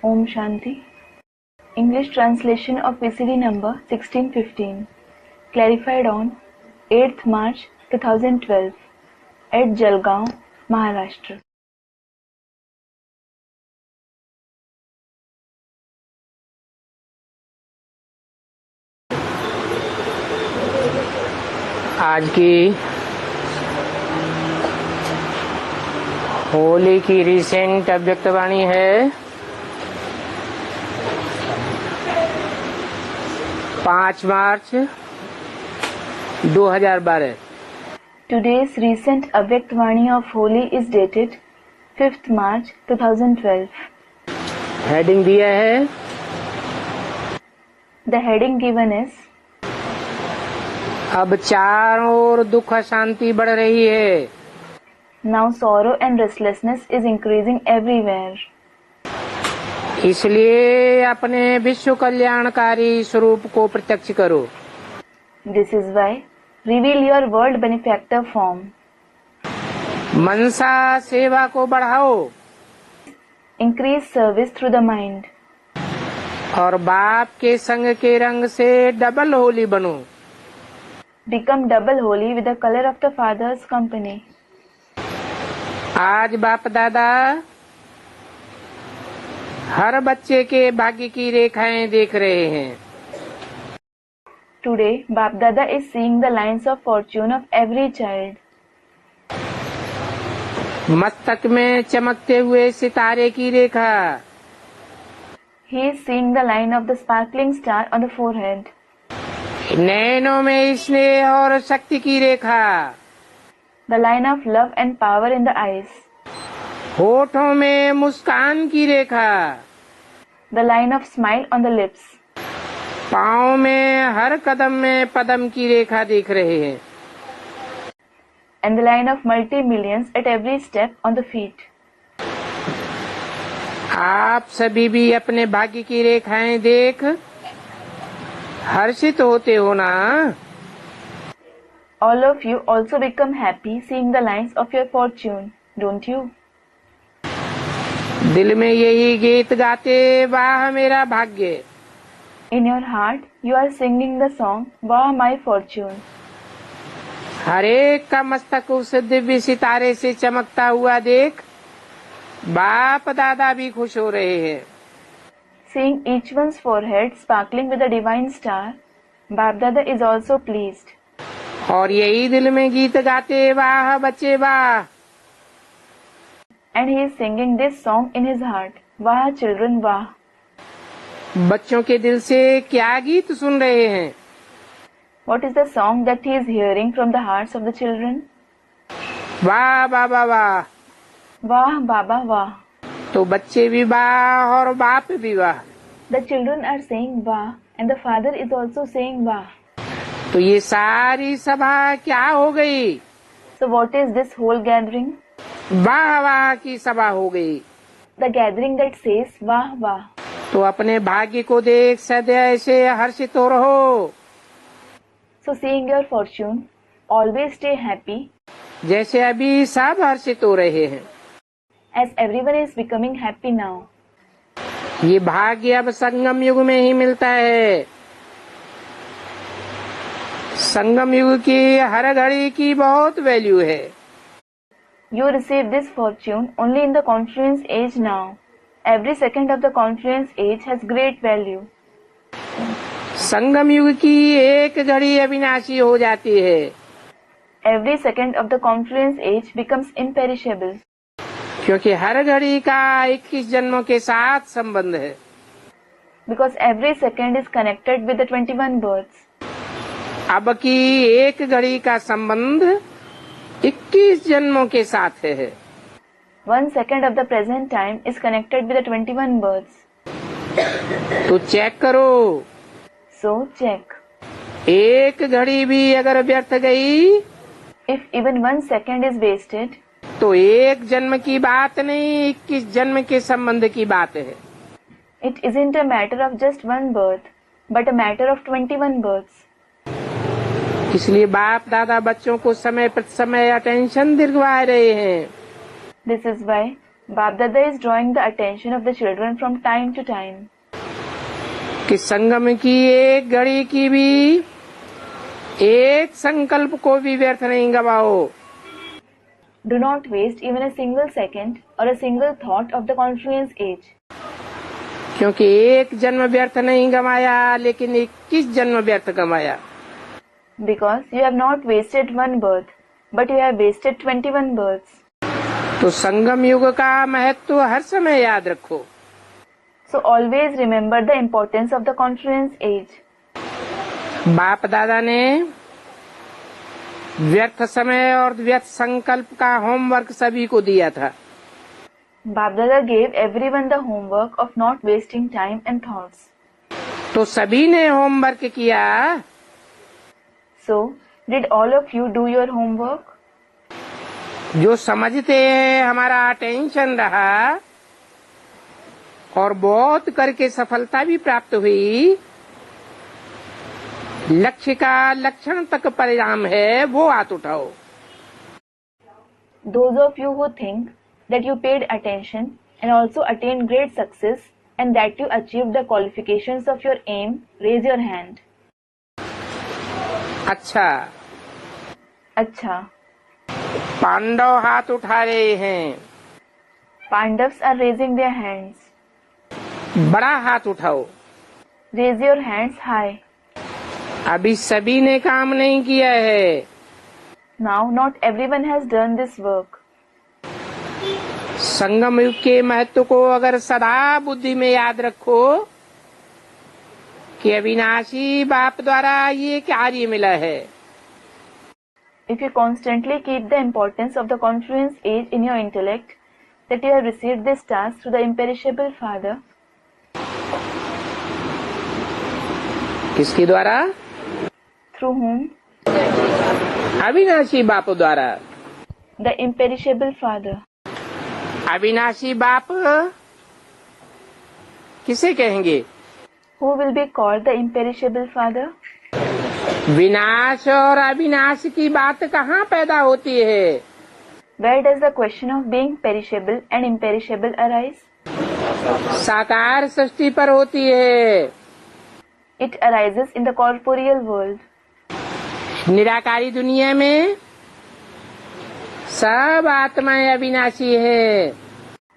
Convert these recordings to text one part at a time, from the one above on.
Om Shanti. English translation of VCD number 1615, clarified on 8th March 2012 at Jalgaon, Maharashtra. आज की होली की recent अव्यक्तवाणी है 5 मार्च 2012। Today's recent Avyaktvani of Holi is dated 5th March 2012. Heading दिया है, The heading given is अब चारों ओर दुख अशांति बढ़ रही है। Now sorrow and restlessness is increasing everywhere. इसलिए अपने विश्व कल्याणकारी स्वरूप को प्रत्यक्ष करो। This is why reveal your world benefactor form. मनसा सेवा को बढ़ाओ Increase service through the mind. और बाप के संग के रंग से डबल होली बनो। Become double holy with the color of the Father's company. आज बाप दादा हर बच्चे के भाग्य की रेखाएं देख रहे हैं। Today, Bap Dada is seeing the lines of fortune of every child. मस्तक में चमकते हुए सितारे की रेखा, He is seeing the line of the sparkling star on the forehead. नैनों में स्नेह और शक्ति की रेखा, The line of love and power in the eyes. होठों में मुस्कान की रेखा, The line of smile on the lips. पाँव में हर कदम में पदम की रेखा देख रहे हैं। And the line of multi-millions at every step on the feet. आप सभी भी अपने भाग्य की रेखाएं देख हर्षित होते हो ना? All of you also become happy seeing the lines of your fortune, don't you? दिल में यही गीत गाते वाह मेरा भाग्य। In your heart, you are singing the song, Wow, my fortune. हर एक का मस्तक उस दिव्य सितारे से चमकता हुआ देख बाप दादा भी खुश हो रहे हैं। Seeing each one's forehead sparkling with the divine star, Bap Dada is also pleased. और यही दिल में गीत गाते वाह बच्चे वाह। And he is singing this song in his heart, Wah children Wah. बच्चों के दिल से क्या गीत सुन रहे हैं? What is the song that he is hearing from the hearts of the children? वाह बाबा वाह। Wah Baba Wah. तो बच्चे भी वाह और बाप भी वाह। The children are saying Wah and the father is also saying Wah. तो ये सारी सभा क्या हो गई? So what is this whole gathering? वाह वाह की सभा हो गई। The gathering that says Wah Wah. तो अपने भाग्य को देख सदैव ऐसे हर्षित हो रहो So seeing your fortune, always stay happy जैसे अभी सब हर्षित हो रहे हैं। as everyone is becoming happy now. ये भाग्य अब संगम युग में ही मिलता है। संगम युग की हर घड़ी की बहुत वैल्यू है। You receive this fortune only in the confluence age now. Every second of the confluence age has great value. संगम युग की एक घड़ी अविनाशी हो जाती है। Every second of the confluence age becomes imperishable. क्योंकि हर घड़ी का 21 जन्मों के साथ संबंध है। Because every second is connected with the 21 births. अब की एक घड़ी का संबंध 21 जन्मों के साथ है। 1 second of the present time is connected with the 21 births. तो चेक करो, So check. एक घड़ी भी अगर व्यर्थ गई If even 1 second is wasted, तो एक जन्म की बात नहीं, 21 जन्म के संबंध की बात है। it isn't a matter of just 1 birth, but a matter of 21 births. इसलिए बाप दादा बच्चों को समय प्रति समय अटेंशन दिलवा रहे हैं। This is why Bap Dada is drawing the attention of the children from time to time कि संगम की एक घड़ी की भी एक संकल्प को भी व्यर्थ नहीं गवाओ। Do not waste even a single second or a single thought of the confluence age. क्योंकि एक जन्म व्यर्थ नहीं गवाया, लेकिन 21 जन्म व्यर्थ गवाया। Because you have not wasted one birth, but you have wasted 21 births. तो संगम युग का महत्व हर समय याद रखो। So always remember the importance of the confluence age. बाप दादा ने व्यर्थ समय और व्यर्थ संकल्प का होमवर्क सभी को दिया था। Bap Dada gave everyone the homework of not wasting time and thoughts. तो सभी ने होमवर्क किया। So, did all of you do your homework? जो समझते हैं हमारा टेंशन रहा और बहुत करके सफलता भी प्राप्त हुई, लक्ष्य का लक्षण तक परिणाम है, वो हाथ उठाओ। Those of you who think that you paid attention and also attained great success and that you achieved the qualifications of your aim, raise your hand. अच्छा, पांडव हाथ उठा रहे हैं। Pandavas are raising their hands. बड़ा हाथ उठाओ। Raise your hands high. अभी सभी ने काम नहीं किया है। Now not everyone has done this work. संगम युग के महत्व को अगर सदा बुद्धि में याद रखो कि अविनाशी बाप द्वारा ये कार्य मिला है। If you constantly keep the importance of the confluence age in your intellect, that you have received this task through the imperishable Father. किसके द्वारा? Through whom? अविनाशी बाप द्वारा। The imperishable Father. अविनाशी बाप किसे कहेंगे? Who will be called the imperishable Father? विनाश और अविनाश की बात कहाँ पैदा होती है? Where does the question of being perishable and imperishable arise? साकार सृष्टि पर होती है। It arises in the corporeal world. निराकारी दुनिया में सब आत्माएं अविनाशी है।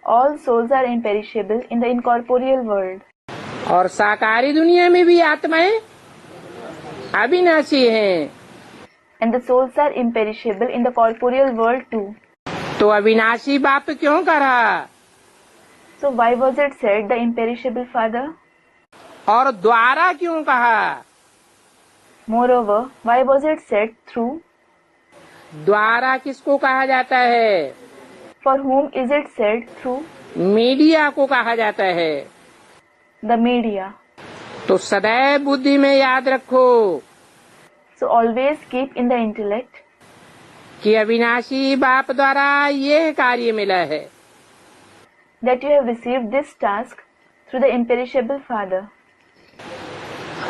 All souls are imperishable in the incorporeal world. और साकारी दुनिया में भी आत्माएं अविनाशी हैं। And the souls are imperishable in the corporeal world too. तो अविनाशी बाप क्यों कहा? So why was it said the imperishable Father? और द्वारा क्यों कहा? Moreover, why was it said through? द्वारा किसको कहा जाता है? For whom is it said through? Media को कहा जाता है। The media. तो सदैव बुद्धि में याद रखो So always keep in the intellect कि अविनाशी बाप द्वारा यह कार्य मिला है। that you have received this task through the imperishable Father.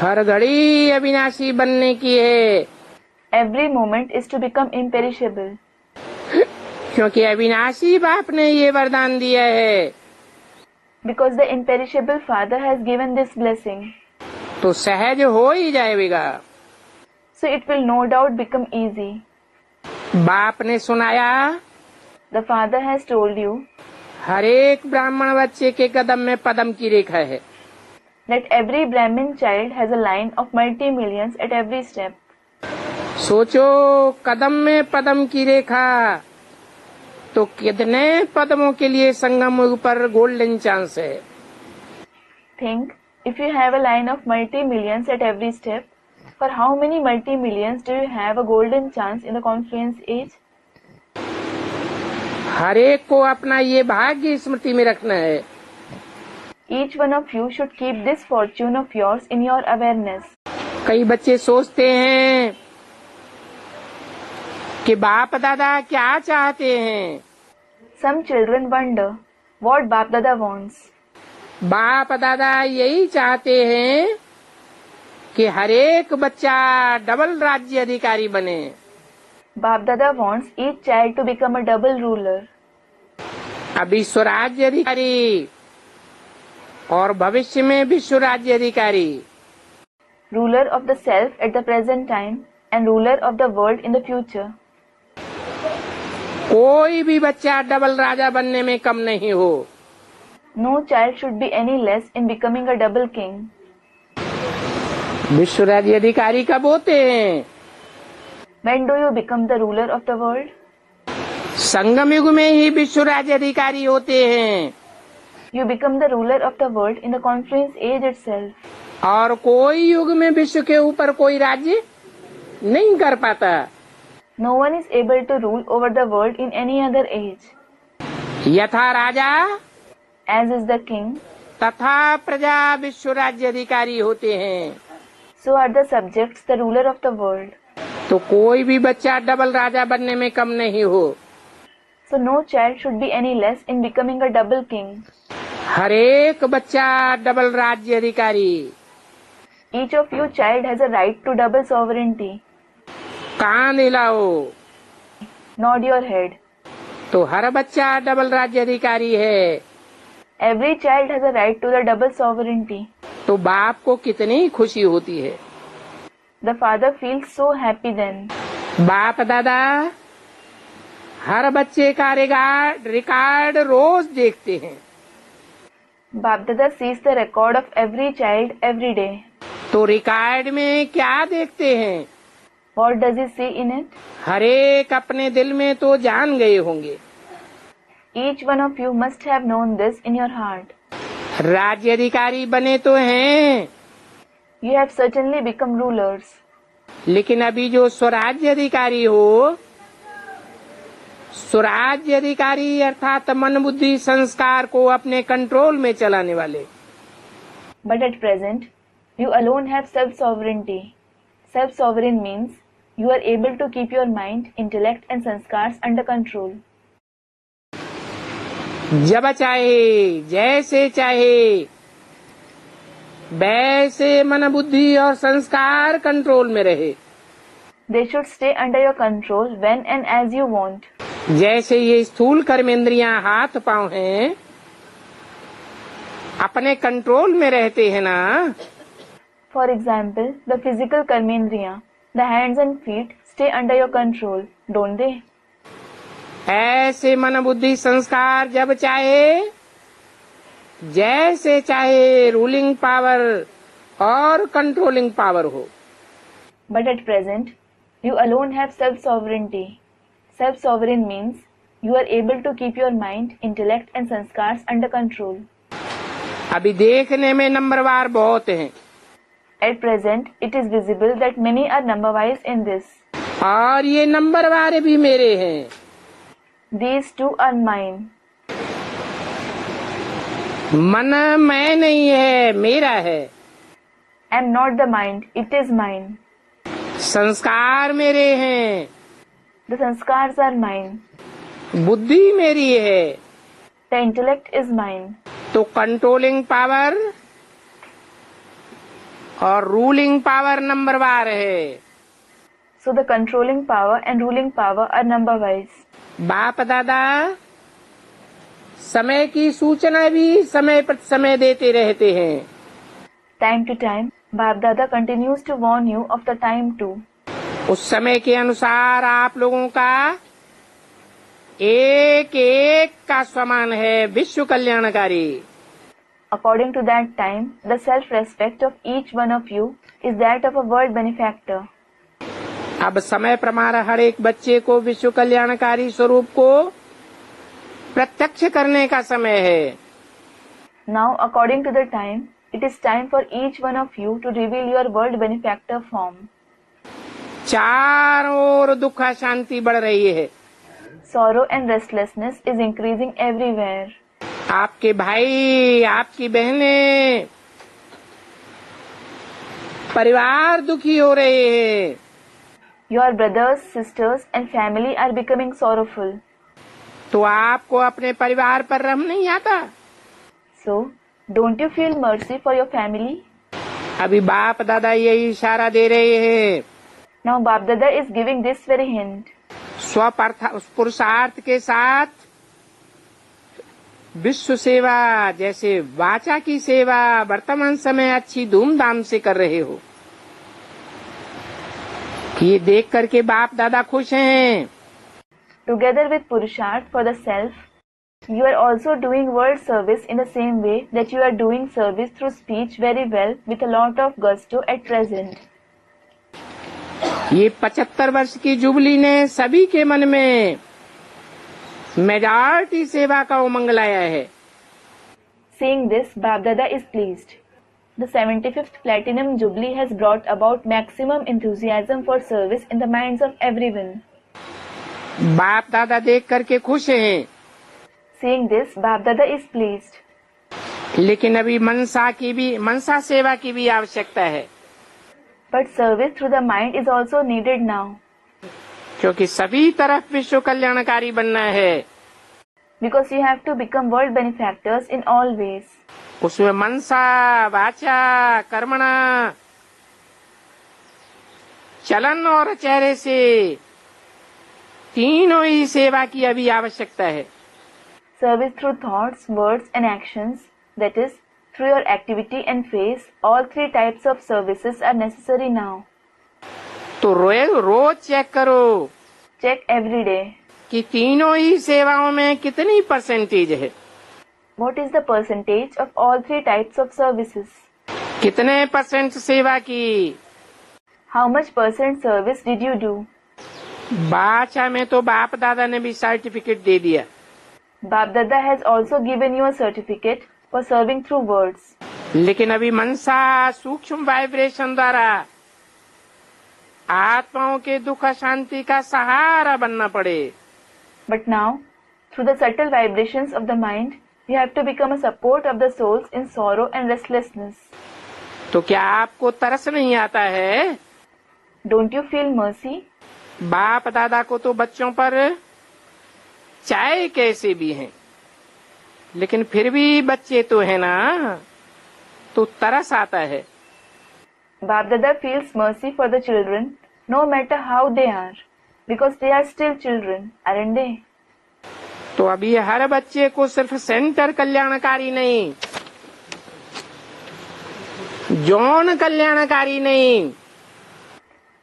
हर घड़ी अविनाशी बनने की है। Every moment is to become imperishable. क्योंकि अविनाशी बाप ने ये वरदान दिया है। Because the imperishable Father has given this blessing. तो सहज हो ही जाएगा। So it will no doubt become easy. बाप ने सुनाया, The Father has told you हर एक ब्राह्मण बच्चे के कदम में पदम की रेखा है। that every Brahmin child has a line of multi-millions at every step. सोचो, कदम में पदम की रेखा, तो कितने पदमों के लिए संगम युग पर गोल्डन चांस है। Think, if you have a line of multi-millions at every step, for how many multi-millions do you have a golden chance in the confluence age? हर एक को अपना ये भाग्य स्मृति में रखना है। Each one of you should keep this fortune of yours in your awareness. कई बच्चे सोचते हैं कि बाप दादा क्या चाहते हैं। Some children wonder what Bap Dada wants. बाप दादा यही चाहते हैं कि हर एक बच्चा डबल राज्य अधिकारी बने। Bap Dada wants each child to become a double ruler. अभी स्वराज्य अधिकारी और भविष्य में विश्व राज्य अधिकारी। Ruler of the self at the present time and ruler of the world in the future. कोई भी बच्चा डबल राजा बनने में कम नहीं हो। No child should be any less in becoming a double king. विश्व राज्य अधिकारी कब होते हैं? When do you become the ruler of the world? संगम युग में ही विश्व राज्य अधिकारी होते हैं। You become the ruler of the world in the confluence age itself. और कोई युग में विश्व के ऊपर कोई राज्य नहीं कर पाता। No one is able to rule over the world in any other age. यथा राजा As is the king, तथा प्रजा विश्व राज्य अधिकारी होते हैं। so are the subjects the ruler of the world. तो कोई भी बच्चा डबल राजा बनने में कम नहीं हो। So no child should be any less in becoming a double king. हर एक बच्चा डबल राज्य अधिकारी। Each of you child has a right to double sovereignty. कान हिलाओ। Nod your head. तो हर बच्चा डबल राज्य अधिकारी है। Every child has a right to the double sovereignty. तो बाप को कितनी खुशी होती है। The father feels so happy then. बाप दादा हर बच्चे का रिकॉर्ड रोज देखते हैं। Bap Dada sees the record of every child every day. तो रिकॉर्ड में क्या देखते हैं? What does he see in it? हर एक अपने दिल में तो जान गए होंगे। Each one of you must have known this in your heart. राज्य अधिकारी बने तो हैं, You have certainly become rulers. लेकिन अभी जो स्वराज्य अधिकारी हो, स्वराज्य अधिकारी अर्थात मन बुद्धि संस्कार को अपने कंट्रोल में चलाने वाले। But at present, you alone have self-sovereignty. Self-sovereign means you are able to keep your mind, intellect and sanskars under control. जब चाहे जैसे चाहे वैसे मन बुद्धि और संस्कार कंट्रोल में रहे। They should stay under your control when and as you want. जैसे ये स्थूल कर्मेंद्रियां हाथ पांव हैं, अपने कंट्रोल में रहते हैं ना। For example, the physical karmendriya, the hands and feet stay under your control, don't they? ऐसे मन बुद्धि संस्कार जब चाहे जैसे चाहे रूलिंग पावर और कंट्रोलिंग पावर हो। But at present, you alone have self-sovereignty. Self-sovereign means you are able to keep your mind, intellect and sanskars under control. अभी देखने में नंबरवार बहुत हैं। At present, it is visible that many are number-wise in this. और ये नंबरवार भी मेरे हैं। These two are mine. मन मैं नहीं है, मेरा है। I am not the mind, it is mine. संस्कार मेरे हैं, The sanskars are mine. बुद्धि मेरी है। The intellect is mine. तो कंट्रोलिंग पावर और रूलिंग पावर नंबरवार है। So the controlling power and ruling power are number-wise. बाप दादा समय की सूचना भी समय पर समय देते रहते हैं। Time to time, Bap Dada continues to warn you of the time too. उस समय के अनुसार आप लोगों का एक एक का समान है विश्व कल्याणकारी। According to that time, the self-respect of each one of you is that of a world benefactor. अब समय प्रमाण हर एक बच्चे को विश्व कल्याणकारी स्वरूप को प्रत्यक्ष करने का समय है। Now, according to the time, it is time for each one of you to reveal your world benefactor form. चारों ओर दुख शांति बढ़ रही है। Sorrow and restlessness is increasing everywhere. आपके भाई, आपकी बहनें, परिवार दुखी हो रहे हैं। Your brothers, sisters and family are becoming sorrowful. तो आपको अपने परिवार पर रहम नहीं आता? So, don't you feel mercy for your family? अभी बाप दादा यही इशारा दे रहे हैं। Now Bap Dada is giving this very hint. पुरुषार्थ के साथ विश्व सेवा जैसे वाचा की सेवा वर्तमान समय अच्छी धूमधाम से कर रहे हो। ये देख करके बाप दादा खुश हैं। Together with Purusharth for the self, you are also doing world service in the same way that you are doing service through speech very well with a lot of gusto at present. ये 75 वर्ष की jubilee ने सभी के मन में majority सेवा का उमंग लाया है। Seeing this, Bap Dada is pleased. The 75th Platinum Jubilee has brought about maximum enthusiasm for service in the minds of everyone. बाप दादा देख करके खुश हैं। Seeing this, Bap Dada is pleased. लेकिन अभी मनसा सेवा की भी आवश्यकता है। But service through the mind is also needed now. क्योंकि सभी तरफ विश्व कल्याणकारी बनना है। Because you have to become world benefactors in all ways. उसमें मनसा वाचा कर्मणा चलन और चेहरे से तीनों ही सेवा की अभी आवश्यकता है। Service through thoughts, words and actions, that is, through your activity and face, all three types of services are necessary now. तो रोज चेक करो Check every day. कि तीनों ही सेवाओं में कितनी परसेंटेज है। What is the percentage of all three types of services? कितने percent सेवा की। How much percent service did you do? बाचा में तो बाप दादा ने भी सर्टिफिकेट दे दिया। Bap Dada has also given you a certificate for serving through words. लेकिन अभी मनसा सूक्ष्म वाइब्रेशन द्वारा आत्माओं के दुख शांति का सहारा बनना पड़े। But now, through the subtle vibrations of the mind, you have to become a support of the souls in sorrow and restlessness. तो क्या आपको तरस नहीं आता है? Don't you feel mercy? बाप दादा को तो बच्चों पर चाहे कैसे भी हैं, लेकिन फिर भी बच्चे तो है ना, तो तरस आता है। Bap Dada feels mercy for the children, no matter how they are, because they are still children, aren't they? तो अभी हर बच्चे को सिर्फ सेंटर कल्याणकारी नहीं, जौन कल्याणकारी नहीं।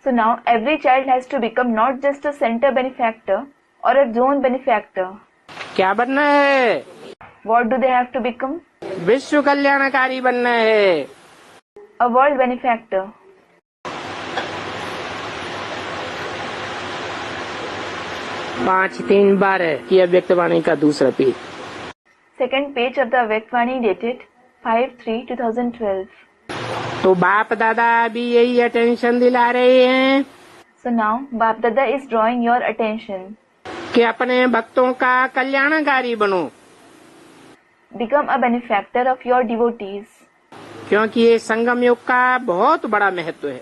So now every child has to become not just a center benefactor or a zone benefactor. क्या बनना है? What do they have to become? विश्व कल्याणकारी बनना है। A world benefactor. पाँच तीन बार है कि अव्यक्तवाणी का दूसरा page. Second page of the Vektwani dated 5/3/2012. तो बाप दादा अभी यही अटेंशन दिला रहे हैं So now Bap Dada is drawing your attention. कि अपने भक्तों का कल्याणकारी बनो, Become a benefactor of your devotees. क्योंकि ये संगम युग का बहुत बड़ा महत्व है।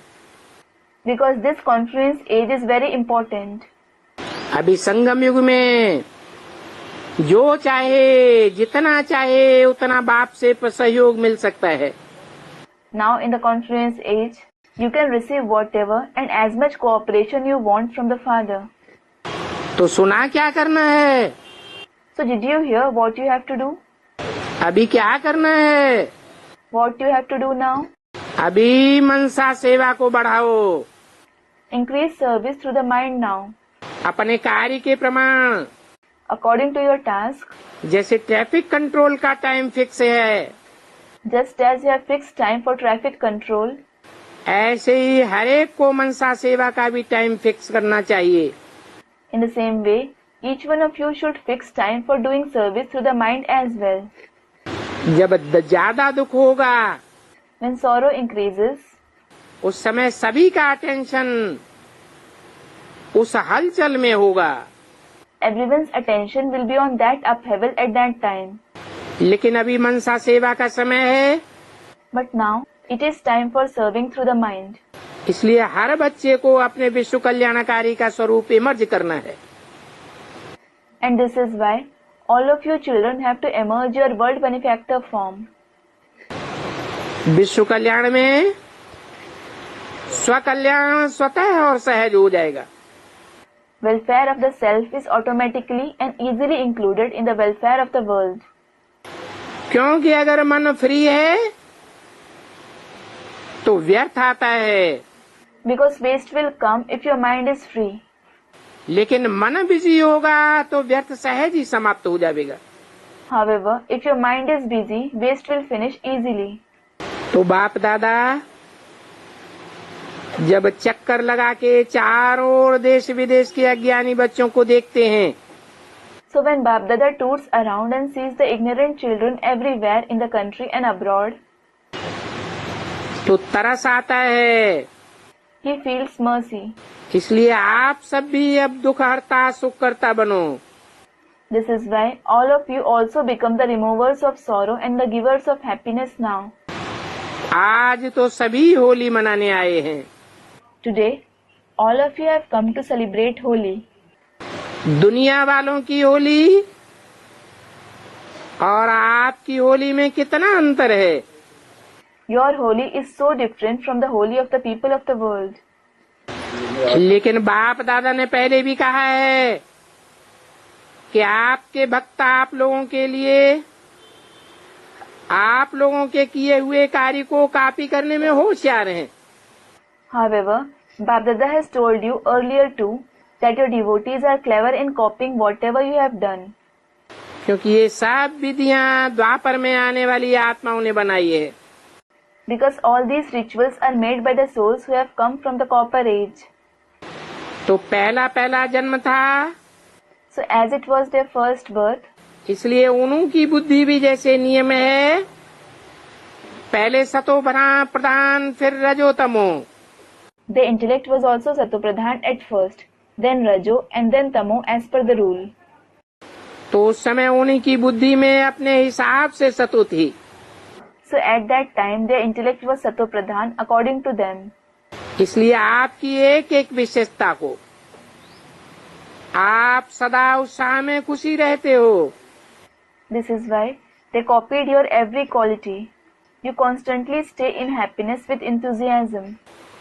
Because this confluence age is very important. अभी संगम युग में जो चाहे जितना चाहे उतना बाप से सहयोग मिल सकता है। Now in the confluence age, you can receive whatever and as much cooperation you want from the Father. तो सुना क्या करना है? So did you hear what you have to do? अभी क्या करना है? What you have to do now? अभी मनसा सेवा को बढ़ाओ। Increase service through the mind now. अपने कार्य के प्रमाण, According to your task, जैसे ट्रैफिक कंट्रोल का टाइम फिक्स है, just as you have fixed time for traffic control, ऐसे ही हर एक को मनसा सेवा का भी टाइम फिक्स करना चाहिए। in the same way, each one of you should fix time for doing service through the mind as well. जब ज्यादा दुख होगा When sorrow increases, उस समय सभी का अटेंशन उस हलचल में होगा, everyone's attention will be on that upheaval at that time. लेकिन अभी मनसा सेवा का समय है, But now, it is time for serving through the mind. इसलिए हर बच्चे को अपने विश्व कल्याणकारी का स्वरूप इमर्ज करना है। And this is why all of you children have to emerge your world benefactor form. विश्व कल्याण में स्वकल्याण स्वतः और सहज हो जाएगा। Welfare of the self is automatically and easily included in the welfare of the world. क्योंकि अगर मन फ्री है तो व्यर्थ आता है, Because waste will come if your mind is free. लेकिन मन बिजी होगा तो व्यर्थ सहज ही समाप्त हो जाएगा। However, if your mind is busy, waste will finish easily. तो बाप दादा जब चक्कर लगा के चारों ओर देश विदेश के अज्ञानी बच्चों को देखते हैं, So when Bap Dada tours around and sees the ignorant children everywhere in the country and abroad, तो तरस आता है। he feels mercy. इसलिए आप सब भी अब दुख हरता सुख करता बनो। This is why all of you also become the removers of sorrow and the givers of happiness now. आज तो सभी होली मनाने आए हैं। Today, all of you have come to celebrate Holi. दुनिया वालों की होली और आपकी होली में कितना अंतर है। Your Holi is so different from the Holi of the people of the world. लेकिन बाप दादा ने पहले भी कहा है कि आपके भक्त आप लोगों के लिए आप लोगों के किए हुए कार्य को कॉपी करने में होशियार हैं। However, Bap Dada has told you earlier too that your devotees are clever in copying whatever you have done. क्योंकि ये सब विधियां द्वापर में आने वाली आत्माओं ने बनाई है। Because all these rituals are made by the souls who have come from the copper age. तो पहला जन्म था, So as it was their first birth, इसलिए उन्हीं की बुद्धि भी जैसे नियम है, पहले सतो प्रधान फिर रजो तमो। their intellect was also Satopradhan at first, then Rajo and then Tamo as per the rule. तो उस समय उन्हीं की बुद्धि में अपने हिसाब से सतो थी। So at that time their intellect was Satopradhan according to them. इसलिए आपकी एक एक विशेषता को आप सदा उत्साह में खुशी रहते हो। This is why they copied your every quality. You constantly stay in happiness with enthusiasm.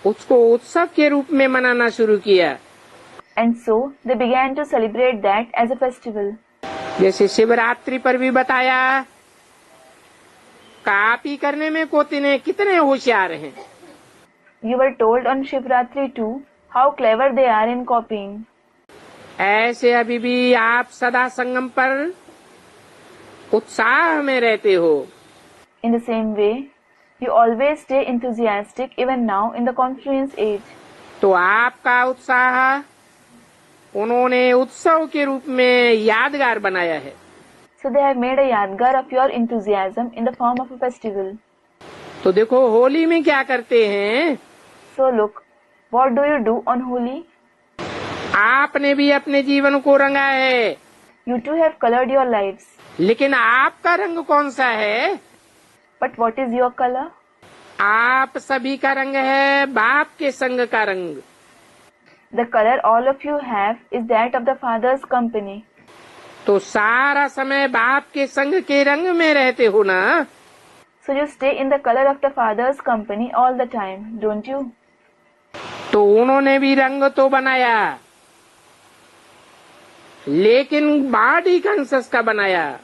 उसको उत्सव के रूप में मनाना शुरू किया। And so they began to celebrate that as a festival. जैसे शिवरात्रि पर भी बताया, कॉपी करने में कितने होशियार हैं। You were told on Shivratri too how clever they are in copying. ऐसे अभी भी आप सदा संगम पर उत्साह में रहते हो। In the same way, you always stay enthusiastic even now in the confluence age. तो आपका उत्साह उन्होंने उत्सव के रूप में यादगार बनाया है। So they have made a yadgar of your enthusiasm in the form of a festival. तो देखो होली में क्या करते हैं। So look, what do you do on Holi? आपने भी अपने जीवन को रंगा है, You too have colored your lives. लेकिन आपका रंग कौन सा है? But what is your color? आप सभी का रंग है बाप के संग का रंग। The color all of you have is that of the Father's company. तो सारा समय बाप के संग के रंग में रहते हो ना। So you stay in the color of the Father's company all the time, don't you? तो उन्होंने भी रंग तो बनाया, लेकिन बॉडी कॉन्शियस का बनाया।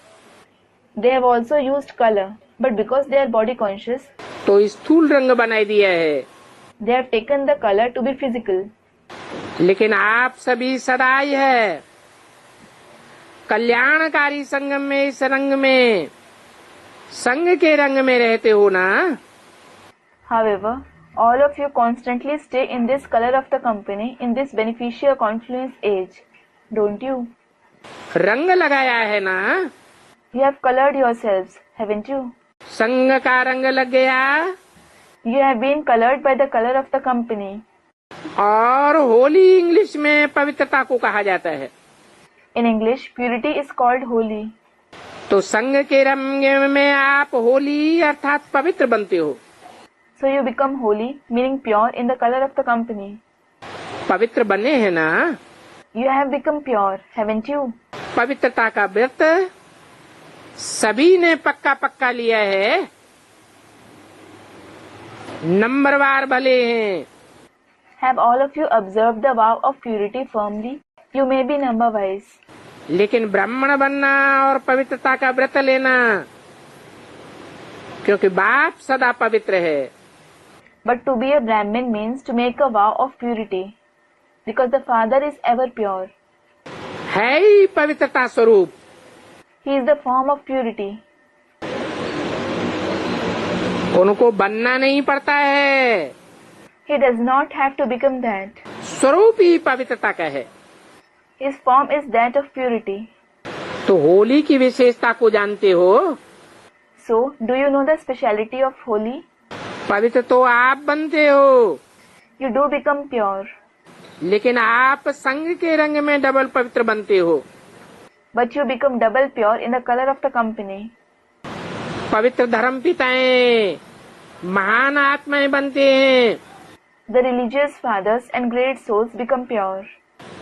They have also used color, but because they are body conscious, तो स्थूल रंग बना दिया है। they have taken the color to be physical. लेकिन आप सभी सदाई है कल्याणकारी संगम में, इस रंग में संग के रंग में रहते हो ना। However, all of you constantly stay in this color of the company in this beneficial confluence age, don't you? रंग लगाया है ना। You have colored yourselves, haven't you? संग का रंग लग गया You have been colored by the color of the company. और होली इंग्लिश में पवित्रता को कहा जाता है। In English, purity is called holy. तो संग के रंग में आप होली अर्थात पवित्र बनते हो। So you become holy, meaning pure in the color of the company. पवित्र बने हैं ना। You have become pure, haven't you? पवित्रता का व्रत सभी ने पक्का लिया है। नंबरवार भले हैं। Have all of you observed the vow of purity firmly? You may be number wise. लेकिन ब्राह्मण बनना और पवित्रता का व्रत लेना क्योंकि बाप सदा पवित्र है। But to be a Brahmin means to make a vow of purity, because the father is ever pure. है ही पवित्रता स्वरूप। He is the form of purity. उनको बनना नहीं पड़ता है, He does not have to become that. स्वरूप ही पवित्रता का है। His form is that of purity. तो होली की विशेषता को जानते हो? So, do you know the speciality of Holi? पवित्र तो आप बनते हो, You do become pure, लेकिन आप संग के रंग में डबल पवित्र बनते हो। but you become double pure in the color of the company. पवित्र धर्म पिताएं महान आत्माएं बनते हैं, The religious fathers and great souls become pure,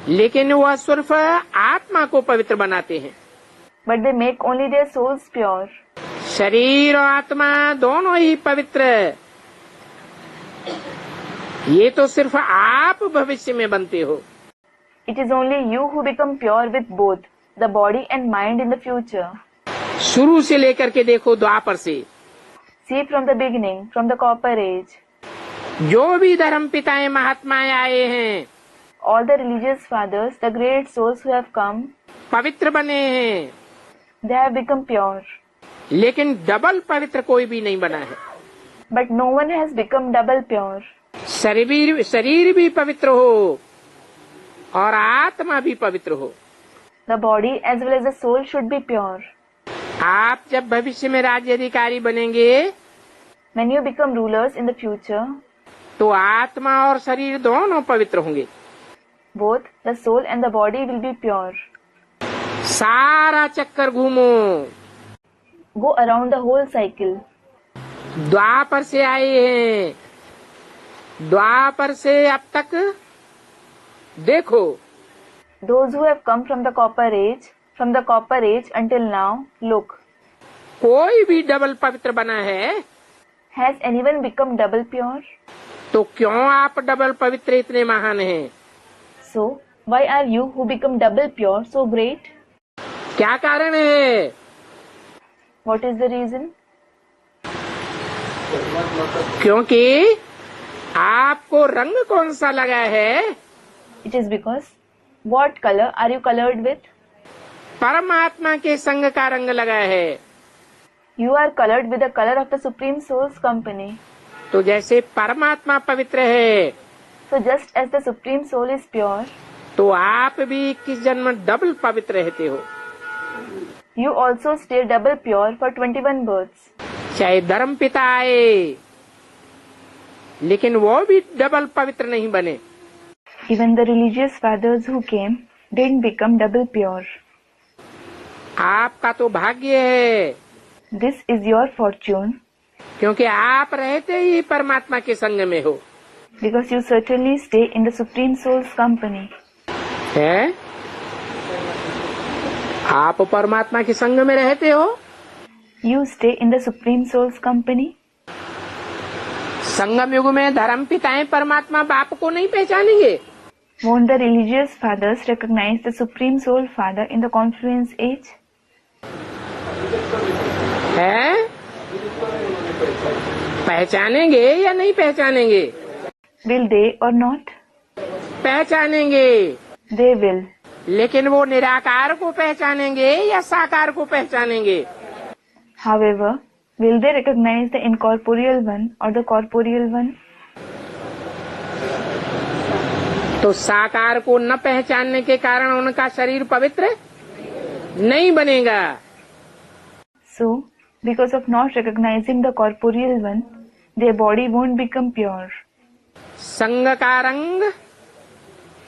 लेकिन वह सिर्फ आत्मा को पवित्र बनाते हैं। but they make only their souls pure. शरीर और आत्मा दोनों ही पवित्र। ये तो सिर्फ आप भविष्य में बनते हो। It is only you who become pure with both the body and mind in the future. शुरू से लेकर के देखो द्वापर से, See from the beginning, from the copper age, जो भी धर्म पिताएं महात्माएं आए हैं, all the religious fathers, the great souls who have come, पवित्र बने हैं, they have become pure. लेकिन डबल पवित्र कोई भी नहीं बना है। But no one has become double pure. शरीर भी पवित्र हो और आत्मा भी पवित्र हो। The body as well as the soul should be pure. आप जब भविष्य में राज्य अधिकारी बनेंगे, When you become rulers in the future, तो आत्मा और शरीर दोनों पवित्र होंगे। both the soul and the body will be pure. सारा चक्कर घूमो। Go around the whole cycle. द्वापर से आए हैं, द्वापर से अब तक देखो। Those who have come from the copper age until now, look. कोई भी डबल पवित्र बना है, Has anyone become double pure? तो क्यों आप डबल पवित्र इतने महान हैं? So, why are you who become double pure so great? क्या कारण है? What is the reason? क्योंकि आपको रंग कौन सा लगा है? It is because what color are you colored with? परमात्मा के संग का रंग लगा है। You are colored with the color of the Supreme Soul's company. तो जैसे परमात्मा पवित्र है, So just as the Supreme Soul is pure, तो आप भी 21 जन्म डबल पवित्र रहते हो। you also stay double pure for 21 births. चाहे धर्म पिता आए, लेकिन वो भी डबल पवित्र नहीं बने। Even the religious fathers who came didn't become double pure. आपका तो भाग्य है, This is your fortune, क्योंकि आप रहते ही परमात्मा के संग में हो। because you certainly stay in the Supreme Soul's company. है? आप परमात्मा के संग में रहते हो। You stay in the Supreme Soul's company. संगम युग में धर्म पिताएं परमात्मा बाप को नहीं पहचानेंगे। Won't the religious fathers recognize the Supreme Soul Father in the confluence age? है? पहचानेंगे या नहीं पहचानेंगे? Will they or not? पहचानेंगे, They will. लेकिन वो निराकार को पहचानेंगे या साकार को पहचानेंगे? However, will they recognize the incorporeal one or the corporeal one? तो साकार को न पहचानने के कारण उनका शरीर पवित्र नहीं बनेगा। So, because of not recognizing the corporeal one, their body won't become pure. संग का रंग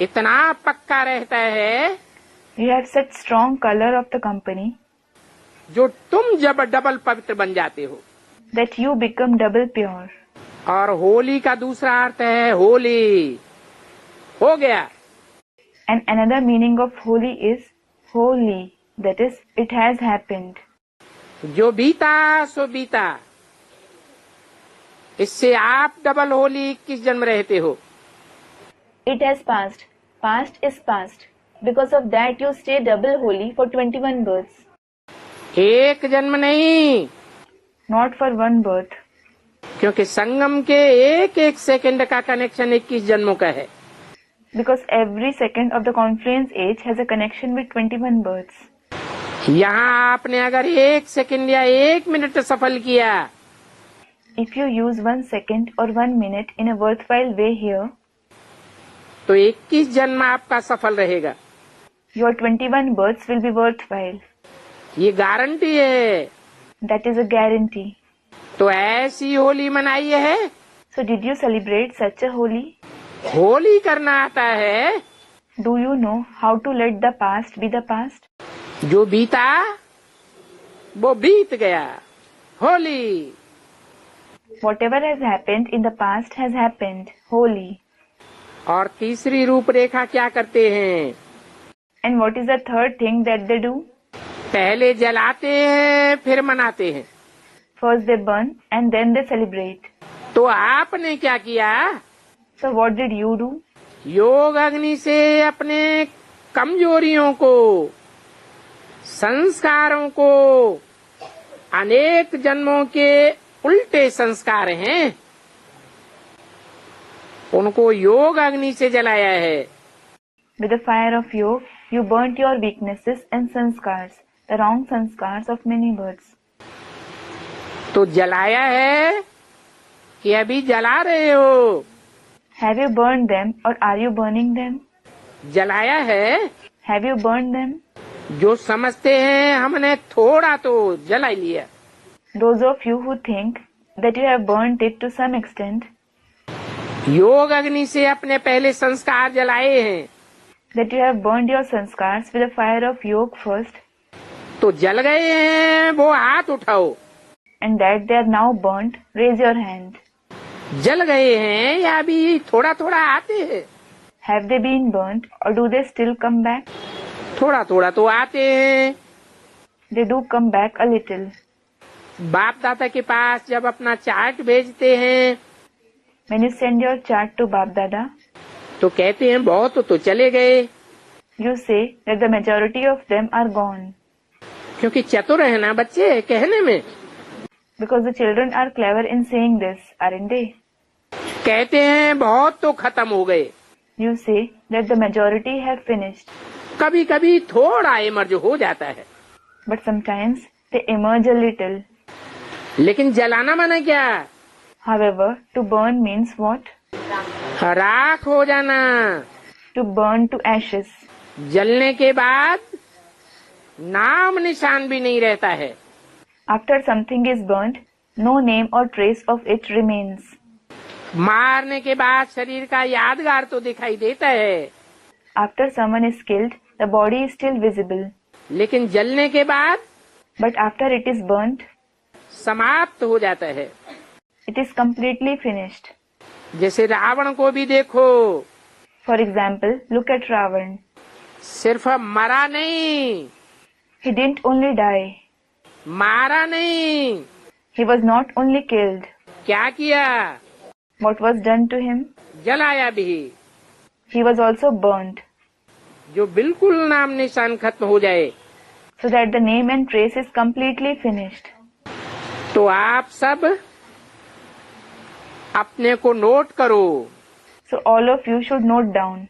इतना पक्का रहता है, You have such strong color of the company जो तुम जब डबल पवित्र बन जाते हो। that you become double pure. और होली का दूसरा अर्थ है होली, हो गया। And another meaning of holy is holy, that is, it has happened. जो बीता सो बीता। इससे आप डबल होली 21 जन्म रहते हो। It has passed. Past is past. Because of that you stay double holy for 21 births. एक जन्म नहीं, not for one birth. क्योंकि संगम के एक एक सेकंड का कनेक्शन 21 जन्मों का है। Because every second of the confluence age has a connection with 21 births. यहाँ आपने अगर 1 सेकंड या 1 मिनट सफल किया, If you use 1 second or 1 minute in a worthwhile way here, तो 21 जन्म आपका सफल रहेगा। your 21 births will be worthwhile. ये गारंटी है। That is a guarantee. तो ऐसी होली मनाई है। So did you celebrate such a Holi? Holi करना आता है। Do you know how to let the past be the past? जो बीता वो बीत गया, Holi. Whatever has happened in the past has happened, Holi. और तीसरी रूपरेखा क्या करते हैं? And what is the third thing that they do? पहले जलाते हैं फिर मनाते हैं। First they burn and then they celebrate. तो आपने क्या किया? So what did you do? योग अग्नि से अपने कमजोरियों को, संस्कारों को, अनेक जन्मों के उल्टे संस्कार हैं, उनको योग अग्नि से जलाया है। With the fire of yoga, you burnt your weaknesses and sanskars, the wrong sanskars of many births. तो जलाया है कि अभी जला रहे हो? Have you burned them or are you burning them? जलाया है। Have you burned them? जो समझते हैं हमने थोड़ा तो जला लिया। Those of you who think that you have burnt it to some extent, योग अग्नि से अपने पहले संस्कार जलाए हैं, that you have burned your sanskars with the fire of yoga first, तो जल गए हैं वो हाथ उठाओ। and that they are now burnt, raise your hand. जल गए हैं या अभी थोड़ा थोड़ा आते हैं? Have they been burnt or do they still come back? थोड़ा थोड़ा तो आते हैं। They do come back a little. बाप दादा के पास जब अपना चार्ट भेजते हैं When you send your chart to Bap Dada, तो कहते हैं बहुत तो चले गए, you say that the majority of them are gone. क्योंकि चतुर है ना बच्चे कहने में। Because the children are clever in saying this, aren't they? कहते हैं बहुत तो खत्म हो गए। You say that the majority have finished. कभी कभी थोड़ा इमर्ज हो जाता है, But sometimes they emerge a little. लेकिन जलाना माना क्या? However, to burn means what? राख हो जाना। To burn to ashes. जलने के बाद नाम निशान भी नहीं रहता है। After something is burnt, no name or trace of it remains. मारने के बाद शरीर का यादगार तो दिखाई देता है, After someone is killed, the body is still visible. लेकिन जलने के बाद But after it is burnt, समाप्त हो जाता है। it is completely finished. जैसे रावण को भी देखो, For example, look at Ravan. सिर्फ मरा नहीं, He didn't only die. मारा नहीं, He was not only killed. क्या किया? What was done to him? जलाया भी, He was also burnt, जो बिल्कुल नाम निशान खत्म हो जाए। so that the name and trace is completely finished. तो आप सब अपने को नोट करो। So all of you should note down.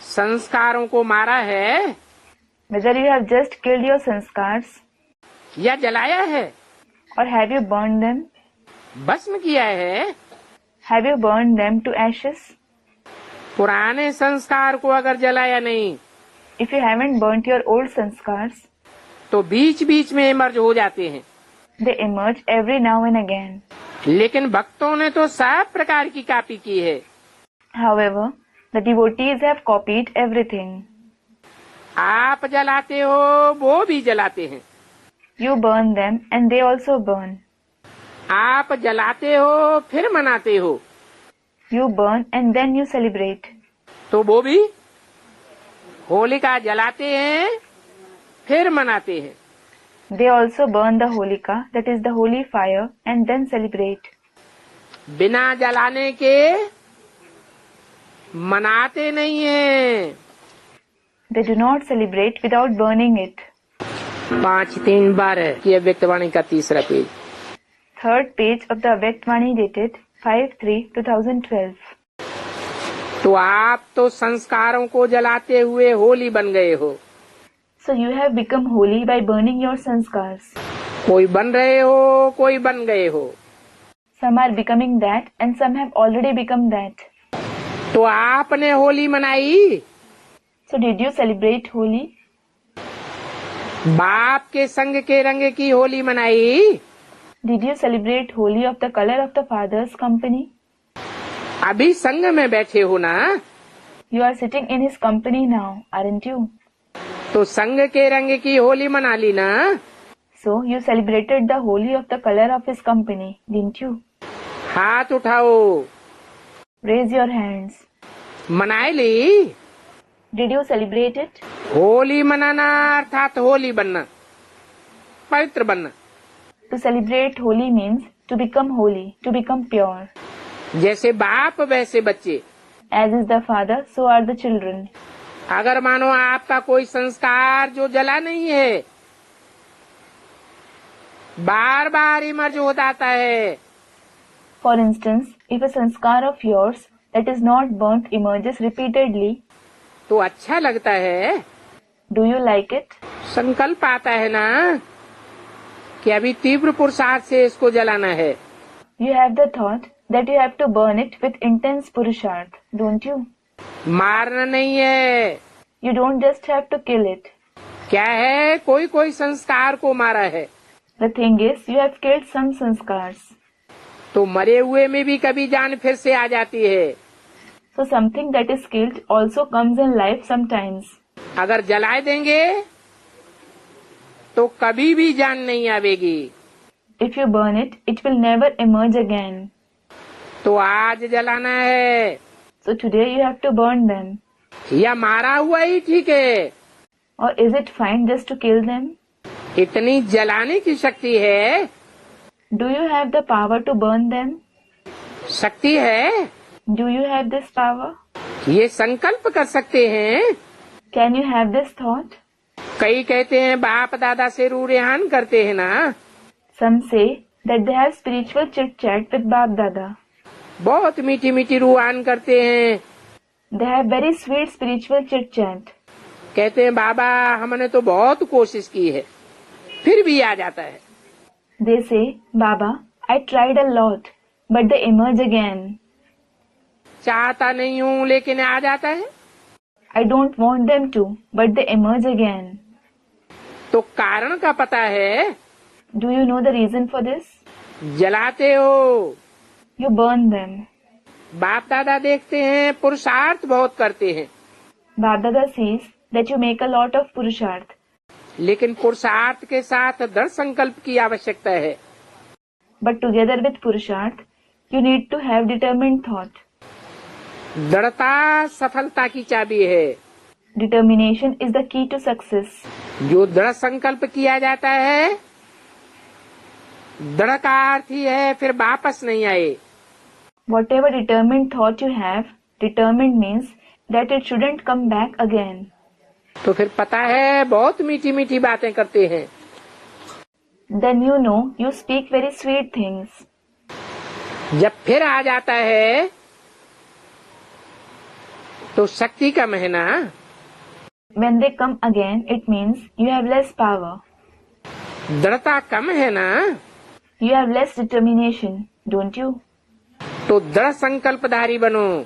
संस्कारों को मारा है Whether you have just killed your sanskars या जलाया है, or have you burned them? भस्म किया है। Have you burned them to ashes? पुराने संस्कार को अगर जलाया नहीं If you haven't burnt your old sanskars, तो बीच बीच में इमर्ज हो जाते हैं। they emerge every now and again. लेकिन भक्तों ने तो सब प्रकार की कॉपी की है। However, the devotees have copied everything. आप जलाते हो वो भी जलाते हैं। You burn them and they also burn. आप जलाते हो फिर मनाते हो, You burn and then you celebrate. तो वो भी होलिका जलाते हैं फिर मनाते हैं। They also burn the holika, that is the holy fire, and then celebrate. बिना जलाने के मनाते नहीं हैं। They do not celebrate without burning it. 5-3 बार है ये व्यक्तवाणी का तीसरा page. third page of the Avyaktvani dated 5/3/2012. तो आप तो संस्कारों को जलाते हुए होली बन गए हो। So you have become holy by burning your sanskars. कोई बन रहे हो, कोई बन गए हो। Some are becoming that and some have already become that. तो आपने होली मनाई? So did you celebrate Holi? बाप के संग के रंग की होली मनाई? Did you celebrate Holi of the color of the Father's company? अभी संग में बैठे हो ना? You are sitting in his company now, aren't you? तो संग के रंग की होली मना ली ना? So you celebrated the Holi of the color of his company, didn't you? हाथ उठाओ। Raise your hands. मनाए ली? Did you celebrate it? Holi मनाना अर्थात होली बनना, पवित्र बनना। To celebrate Holi means to become holy, to become pure. जैसे बाप वैसे बच्चे। As is the Father, so are the children. अगर मानो आपका कोई संस्कार जो जला नहीं है, बार बार इमर्ज हो जाता है। For instance, if a sanskar of yours that is not burnt emerges repeatedly, तो अच्छा लगता है। do you like it? संकल्प आता है ना कि अभी तीव्र पुरुषार्थ से इसको जलाना है। You have the thought that you have to burn it with intense purusharth, don't you? मारना नहीं है। You don't just have to kill it. क्या है, कोई कोई संस्कार को मारा है। The thing is, you have killed some sanskars. तो मरे हुए में भी कभी जान फिर से आ जाती है। So something that is killed also comes in life sometimes. अगर जलाए देंगे तो कभी भी जान नहीं आवेगी। If you burn it, it will never emerge again. तो आज जलाना है। So today you have to burn them. या मारा हुआ ही ठीक है। Or is it fine just to kill them? इतनी जलाने की शक्ति है। Do you have the power to burn them? शक्ति है। Do you have this power? ये संकल्प कर सकते हैं। Can you have this thought? कई कहते हैं बाप दादा से रू रेहान करते हैं ना। Some say that they have spiritual chit chat with Bap Dada. बहुत मीठी मीठी रूहान करते हैं। They have very sweet spiritual chit chat. कहते हैं बाबा हमने तो बहुत कोशिश की है, फिर भी आ जाता है। They say, Baba, I tried a lot, but they emerge again. चाहता नहीं हूँ लेकिन आ जाता है। I don't want them to, but they emerge again. तो कारण का पता है? Do you know the reason for this? जलाते हो। You burn them. बाप दादा देखते हैं पुरुषार्थ बहुत करते हैं, Bap Dada sees that you make a lot of purusharth. लेकिन पुरुषार्थ के साथ दृढ़ संकल्प की आवश्यकता है। But together with purusharth, you need to have determined thought. दृढ़ता सफलता की चाबी है। Determination is the key to success. जो दृढ़ संकल्प किया जाता है, दृढ़ का अर्थ ही है फिर वापस नहीं आए। Whatever determined thought you have, determined means that it shouldn't come back again. तो फिर पता है बहुत मीठी मीठी बातें करते हैं। Then you know you speak very sweet things. जब फिर आ जाता है तो शक्ति कम है ना। When they come again, it means you have less power. दृढ़ता कम है ना। You have less determination, don't you? तो दृढ़ संकल्पधारी बनो,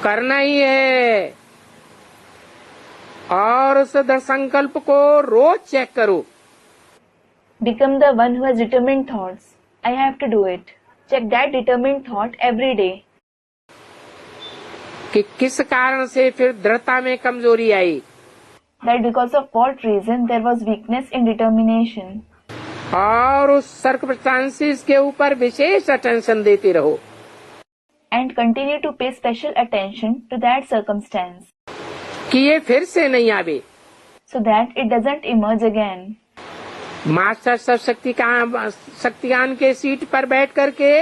करना ही है। और उस दृढ़ संकल्प को रोज चेक करो। Become the one who has determined thoughts. I have to do it. Check that determined thought every day. कि किस कारण से फिर दृढ़ता में कमजोरी आई। That because of what reason there was weakness in determination. और उस सर्कमस्टांसेस के ऊपर विशेष अटेंशन देते रहो। And continue to pay special attention to that circumstance. कि ये फिर से नहीं आवे। So that it doesn't emerge again. Master सब शक्तियान के सीट पर बैठ करके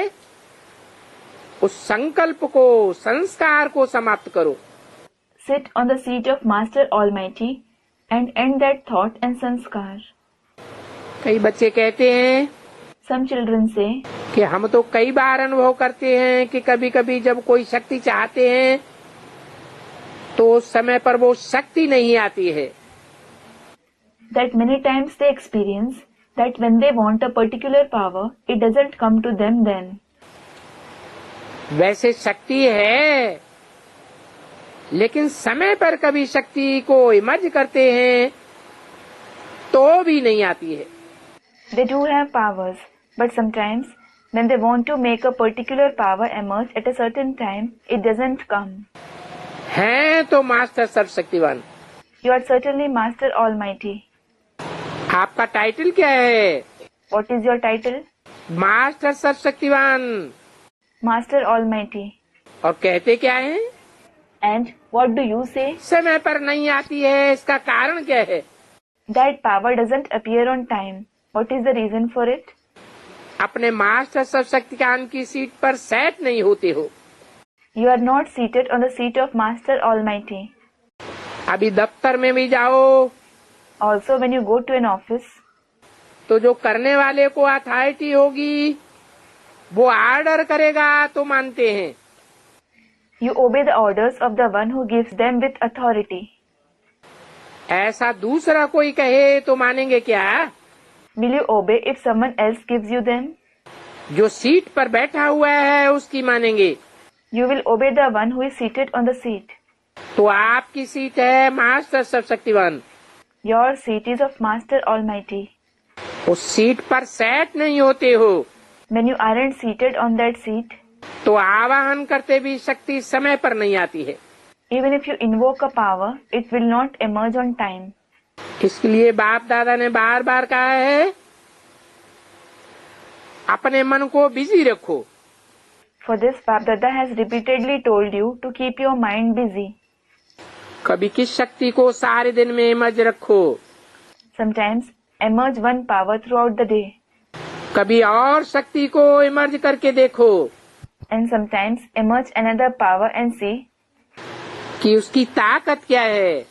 उस संकल्प को, संस्कार को समाप्त करो। Sit on the seat of Master Almighty and end that thought and sanskar. कई बच्चे कहते हैं Some children say कि हम तो कई बार अनुभव करते हैं कि कभी कभी जब कोई शक्ति चाहते हैं तो उस समय पर वो शक्ति नहीं आती है। that many times they experience that when they want a particular power, it doesn't come to them then. वैसे शक्ति है, लेकिन समय पर कभी शक्ति को इमर्ज करते हैं तो भी नहीं आती है। They do have powers, but sometimes when they want to make a particular power emerge at a certain time, it doesn't come. हैं तो मास्टर सर्वशक्तिवान। You are certainly Master Almighty. आपका टाइटल क्या है? What is your title? Master सर्वशक्तिवान। Master Almighty. और कहते क्या है? And what do you say? समय पर नहीं आती है, इसका कारण क्या है? That power doesn't appear on time. What is the reason for it? अपने मास्टर सर्वशक्तिवान की सीट पर सेट नहीं होते हो। You are not seated on the seat of Master Almighty. अभी दफ्तर में भी जाओ Also, when you go to an office, तो जो करने वाले को अथॉरिटी होगी वो ऑर्डर करेगा तो मानते हैं। you obey the orders of the one who gives them with authority. ऐसा दूसरा कोई कहे तो मानेंगे क्या? Will you obey if someone else gives you them? जो सीट पर बैठा हुआ है उसकी मानेंगे। You will obey the one who is seated on the seat. तो आपकी सीट है मास्टर सर्वशक्तिवान। Your seat is of Master Almighty. उस सीट पर सेट नहीं होते हो When you aren't seated on that seat, तो आवाहन करते भी शक्ति समय पर नहीं आती है। even if you invoke a power, it will not emerge on time. इसके लिए बाप दादा ने बार बार कहा है अपने मन को बिजी रखो। For this, Bap Dada has repeatedly told you to keep your mind busy. कभी किस शक्ति को सारे दिन में इमर्ज रखो, Sometimes emerge one power throughout the day, कभी और शक्ति को इमर्ज करके देखो and sometimes emerge another power and see कि उसकी ताकत क्या है।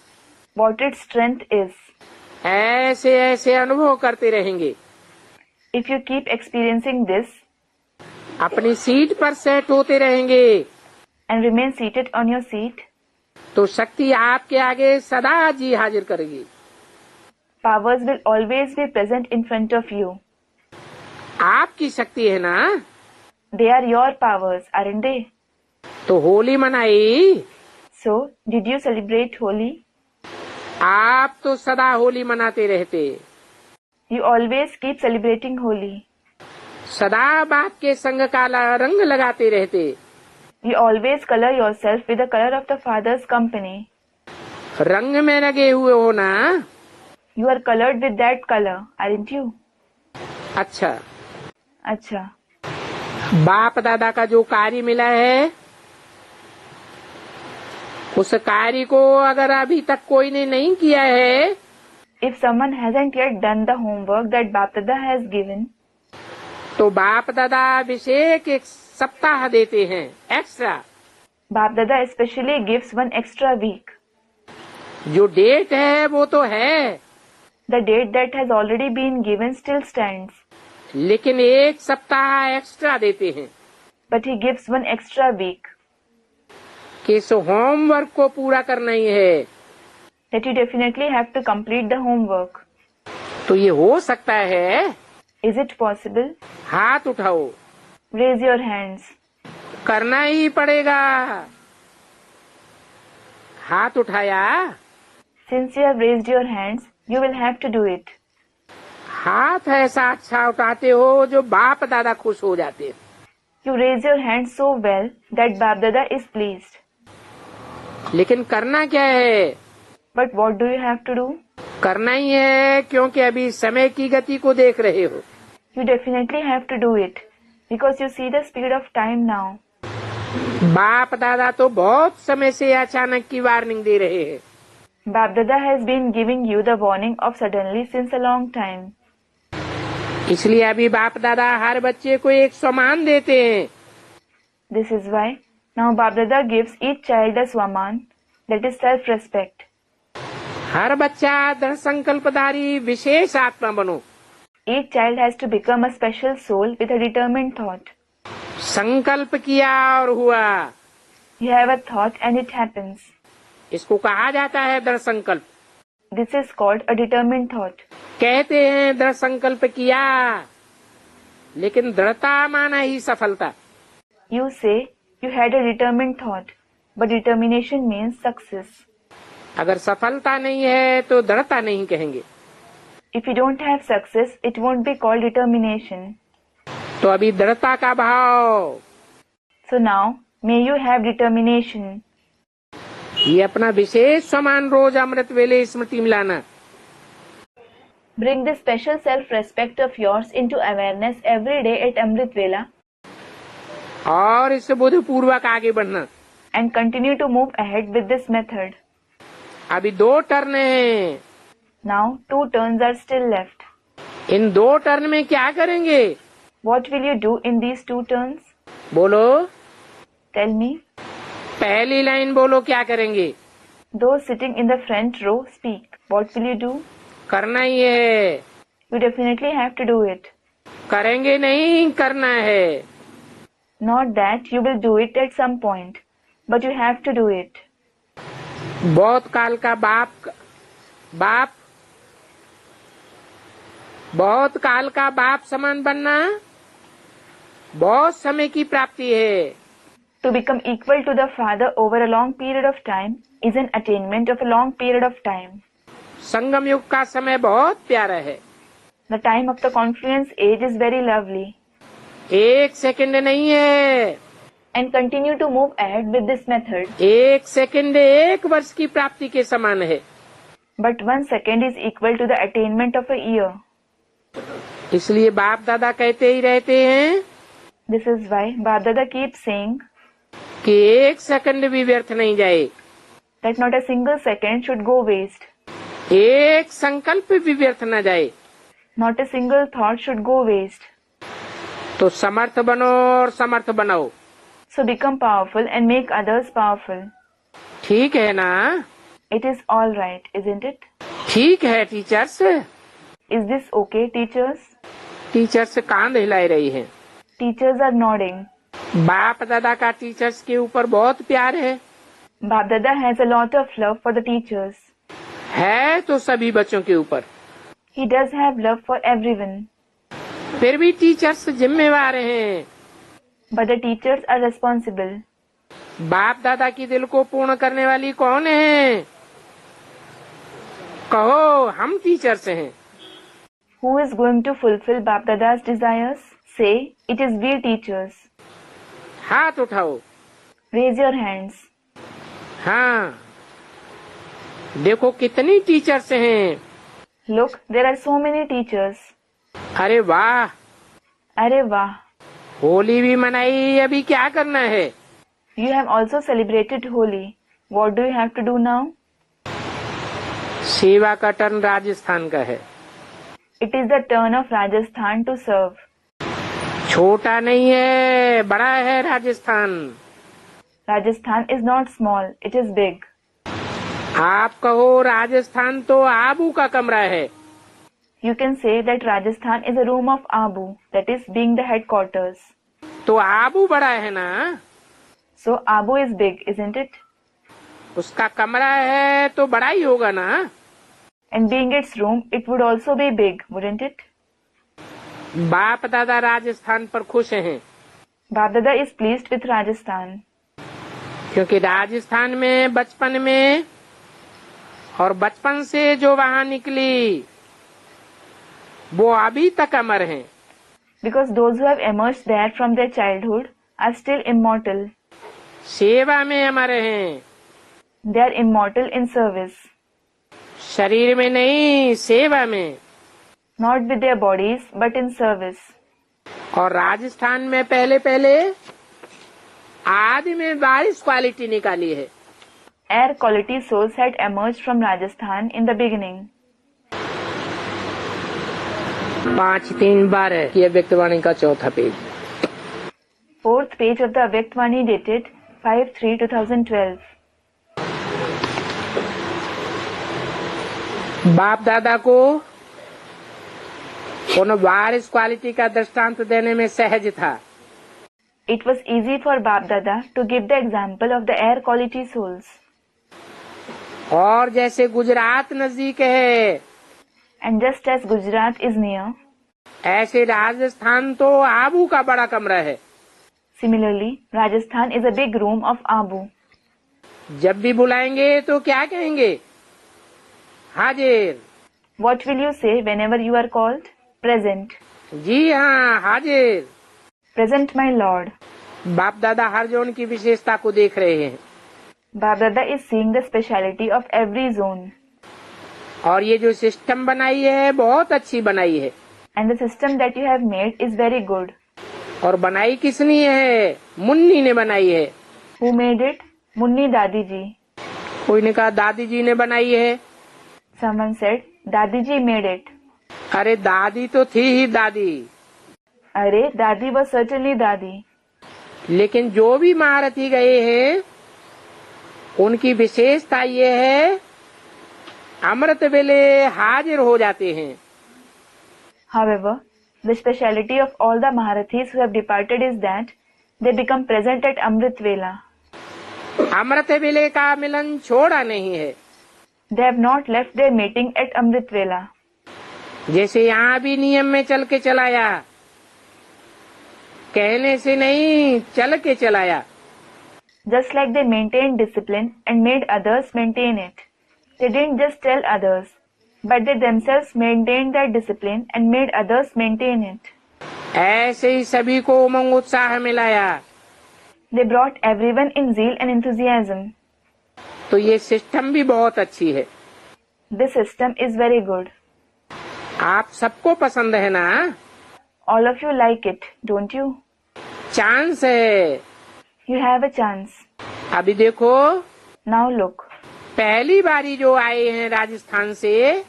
what its strength is. ऐसे ऐसे अनुभव करते रहेंगे। If you keep experiencing this अपनी सीट पर सेट होते रहेंगे and remain seated on your seat, तो शक्ति आपके आगे सदा जी हाजिर करेगी। powers will always be present in front of you. आपकी शक्ति है ना, They are your powers, aren't they? तो होली मनाई। So, did you celebrate Holi? आप तो सदा होली मनाते रहते, You always keep celebrating Holi. सदा बाप के संग काला रंग लगाते रहते। You always color yourself with the color of the Father's company. रंग में लगे हुए हो ना। You are colored with that color, aren't you? अच्छा, अच्छा, बाप दादा का जो कार्य मिला है उस कार्य को अगर अभी तक कोई ने नहीं किया है if someone hasn't yet done the homework that Bap Dada has given, तो बाप दादा विशेष एक सप्ताह देते हैं extra. Bap Dada especially gives one extra week. जो डेट है वो तो है, The date that has already been given still stands, लेकिन एक सप्ताह एक्स्ट्रा देते हैं but he gives one extra week कि इस होमवर्क को पूरा करना ही है। that you definitely have to complete the homework. तो ये हो सकता है? Is it possible? हाथ उठाओ। Raise your hands. करना ही पड़ेगा। हाथ उठाया, Since you have raised your hands, you will have to do it. हाथ ऐसा अच्छा उठाते हो जो बाप दादा खुश हो जाते हैं। You raise your hands so well that Bap Dada is pleased. लेकिन करना क्या है? But what do you have to do? करना ही है क्योंकि अभी समय की गति को देख रहे हो। You definitely have to do it because you see the speed of time now. बाप दादा तो बहुत समय से अचानक की वार्निंग दे रहे हैं। Bap Dada has been giving you the warning of suddenly since a long time. इसलिए अभी बाप दादा हर बच्चे को एक सम्मान देते हैं। This is why now Bap Dada gives each child a swaman, that is self-respect. हर बच्चा दृढ़ संकल्पधारी विशेष आत्मा बनो। Each child has to become a special soul with a determined thought. संकल्प किया और हुआ, You have a thought and it happens. इसको कहा जाता है दृढ़ संकल्प। This is called a determined thought. कहते हैं दृढ़ संकल्प किया, लेकिन दृढ़ता माना ही सफलता। You say you had a determined thought, but determination means success. अगर सफलता नहीं है तो दृढ़ता नहीं कहेंगे। If you don't have success, it won't be called determination. तो अभी दृढ़ता का भाव, So now, may you have determination. ये अपना विशेष समान रोज अमृत वेले स्मृति में लाना। Bring this special self-respect of yours into awareness every day at Amrit Vela और इससे बुद्धि पूर्वक आगे बढ़ना। and continue to move ahead with this method. अभी 2 टर्न हैं, Now, 2 turns are still left. In 2 turn में क्या करेंगे? What will you do in these 2 turns? बोलो, Tell me. पहली लाइन बोलो, क्या करेंगे? Those sitting in the front row speak. What will you do? करना ही है। You definitely have to do it. करेंगे नहीं, करना है। Not that you will do it at some point, but you have to do it. बहुत काल का बहुत काल का बाप समान बनना बहुत समय की प्राप्ति है। To become equal to the father over a long period of time is an attainment of a long period of time. संगम युग का समय बहुत प्यारा है। The time of the confluence age is very lovely. 1 second नहीं है, And continue to move ahead with this method. 1 second 1 वर्ष की प्राप्ति के समान है। But 1 second is equal to the attainment of a year. इसलिए बाप दादा कहते ही रहते हैं This is why Baba keeps saying कि 1 सेकंड भी व्यर्थ नहीं जाए, that not a single second should go waste. 1 संकल्प भी व्यर्थ न जाए। Not a single thought should go waste. तो समर्थ बनो और समर्थ बनाओ। So become powerful and make others powerful. ठीक है ना? It is all right, isn't it? ठीक है teachers. Is this okay, teachers? Teachers कान हिला रही हैं। Teachers are nodding. बाप दादा का टीचर्स के ऊपर बहुत प्यार है। Bab Dada has a lot of love for the teachers. है तो सभी बच्चों के ऊपर। He does have love for everyone. फिर भी टीचर्स जिम्मेवार हैं। But the teachers are responsible. बाप दादा की दिल को पूर्ण करने वाली कौन है? कहो, हम टीचर्स हैं। Who is going to fulfill Bab Dada's desires? Say, it is we teachers. हाथ उठाओ। Raise your hands. हाँ, देखो कितनी टीचर्स हैं। Look, there are so many teachers. अरे वाह, अरे वाह. होली भी मनाई, अभी क्या करना है? You have also celebrated Holi. What do you have to do now? सेवा का टर्न राजस्थान का है। It is the turn of Rajasthan to serve. छोटा नहीं है, बड़ा है Rajasthan. Rajasthan is not small, it is big. आप कहो राजस्थान तो आबू का कमरा है। You can say that Rajasthan is a room of Abu, that is being the headquarters. तो आबू बड़ा है ना? So Abu is big, isn't it? उसका कमरा है तो बड़ा ही होगा ना? And being its room, it would also be big, wouldn't it? बाप दादा राजस्थान पर खुश हैं, Bab Dada is pleased with Rajasthan. क्योंकि राजस्थान में बचपन में और बचपन से जो वहाँ निकली वो अभी तक अमर हैं। Because those who have emerged there from their childhood are still immortal. सेवा में अमर हैं, They are immortal in service. शरीर में नहीं, सेवा में। Not with their bodies, but in service. और राजस्थान में पहले पहले आदि में 22 क्वालिटी निकाली है। Air quality souls had emerged from Rajasthan in the beginning. 5-3-12 की अव्यक्तवाणी का चौथा page. 4th page of the Avyaktwani dated 5/3/2012. बाप दादा को उन वारिस क्वालिटी का दृष्टांत देने में सहज था। It was easy for Bap Dada to give the example of the air quality souls. और जैसे गुजरात नजदीक है, And just as Gujarat is near, ऐसे राजस्थान तो आबू का बड़ा कमरा है। similarly, Rajasthan is a big room of Abu. जब भी बुलाएंगे तो क्या कहेंगे? हाजिर। What will you say whenever you are called? Present. जी हाँ, हाजिर। Present, my lord. बाप दादा हर जोन की विशेषता को देख रहे हैं। Bap Dada is seeing the speciality of every zone. और ये जो सिस्टम बनाई है बहुत अच्छी बनाई है। And the system that you have made is very good. और बनाई किसने है? मुन्नी ने बनाई है। Who made it? Munni Dadi ji. कोई ने कहा दादी जी ने बनाई है। Someone said, Dadi ji made it. अरे दादी तो थी ही दादी। अरे दादी was certainly Dadi. लेकिन जो भी महारथी गए हैं उनकी विशेषता ये है अमृत वेले हाजिर हो जाते हैं। However, the speciality of all the Maharathis who have departed is that they become present at Amrit Vela. अमृत वेले का मिलन छोड़ा नहीं है। They have not left their meeting at Amrit Vela. जैसे यहाँ भी नियम में चल के चलाया, कहने से नहीं चल के चलाया। Just like they maintained discipline and made others maintain it. They didn't just tell others, but they themselves maintained that discipline and made others maintain it. ऐसे ही सभी को उमंग उत्साह मिलाया। They brought everyone in zeal and enthusiasm. तो ये system भी बहुत अच्छी है। This system is very good. आप सबको पसंद है ना? All of you like it, don't you? Chance है। You have a chance. अभी देखो, Now look. पहली बारी जो आए हैं राजस्थान से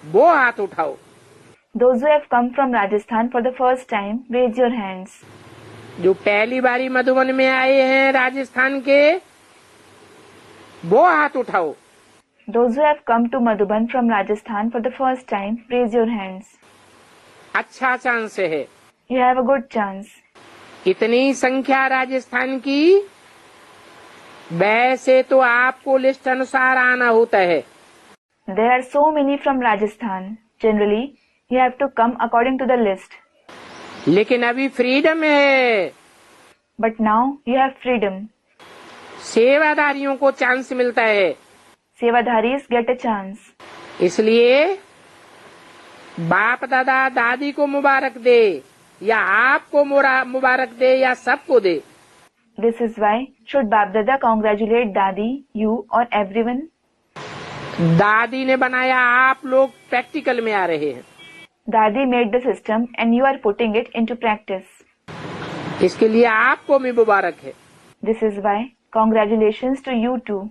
वो हाथ उठाओ। Those who have come from Rajasthan for the first time, raise your hands. जो पहली बारी मधुबन में आए हैं राजस्थान के वो हाथ उठाओ। Those who have come to Madhuban from Rajasthan for the first time, raise your hands. अच्छा चांस है। You have a good chance. इतनी संख्या राजस्थान की, वैसे तो आपको लिस्ट अनुसार आना होता है। There are so many from Rajasthan. Generally, you have to come according to the list. लेकिन अभी फ्रीडम है। But now you have freedom. सेवादारियों को चांस मिलता है। Sevadharis get a chance. इसलिए बाप दादा दादी को मुबारक दे, या आपको मुबारक दे, या सबको दे। This is why should Bap Dada congratulate Dadi, you or everyone? दादी ने बनाया, आप लोग प्रैक्टिकल में आ रहे हैं। Dadi made the system and you are putting it into practice. इसके लिए आपको भी मुबारक है। This is why congratulations to you too.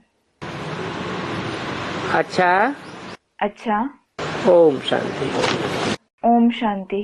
अच्छा, अच्छा, ओम शांति। Om Shanti.